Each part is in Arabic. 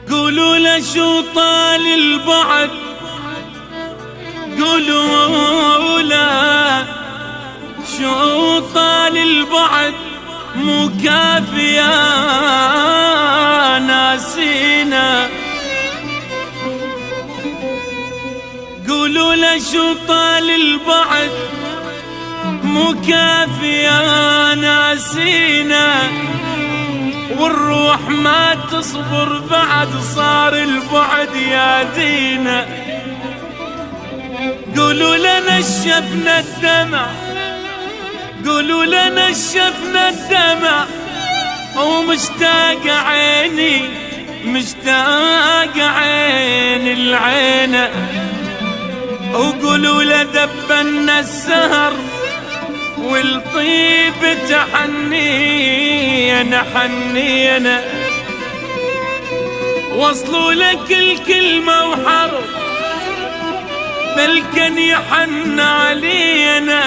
قولوا له شو طال البعد، قولوا له شو طال البعد، مو كافية ناسينا. قولوا له شو طال البعد، مو كافية ناسينا، والروح ما تصبر بعد صار البعد ياذينا. قولوا لنا نشفنا الدمع، قولوا لنا نشفنا الدمع، ومشتاق عيني مشتاق عين العين. وقولوا له ذبنا السهر والطيب تحنينا حنينا. وصلوا لك الكلمة وحرب بل كان يحن علينا،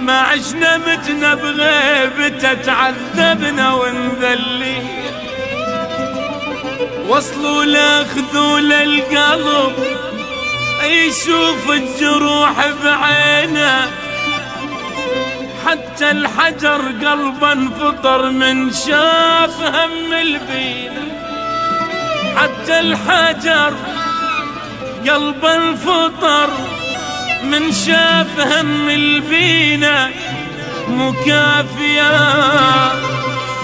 ما عشنا متنا بغيبته تعذبنا ونذلي. وصلوا لخذول القلب يشوف الجروح بعينه، حتى الحجر قلبا انفطر من شاف هم البينا. حتى الحجر قلبا انفطر من شاف هم البينا. مكافية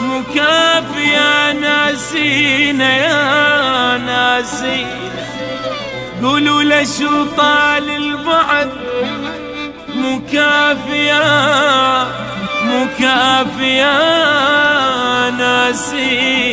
مكافية ناسينا يا ناسينا. قولوا له شو طال البعد، مكافية مكافية ناسينا.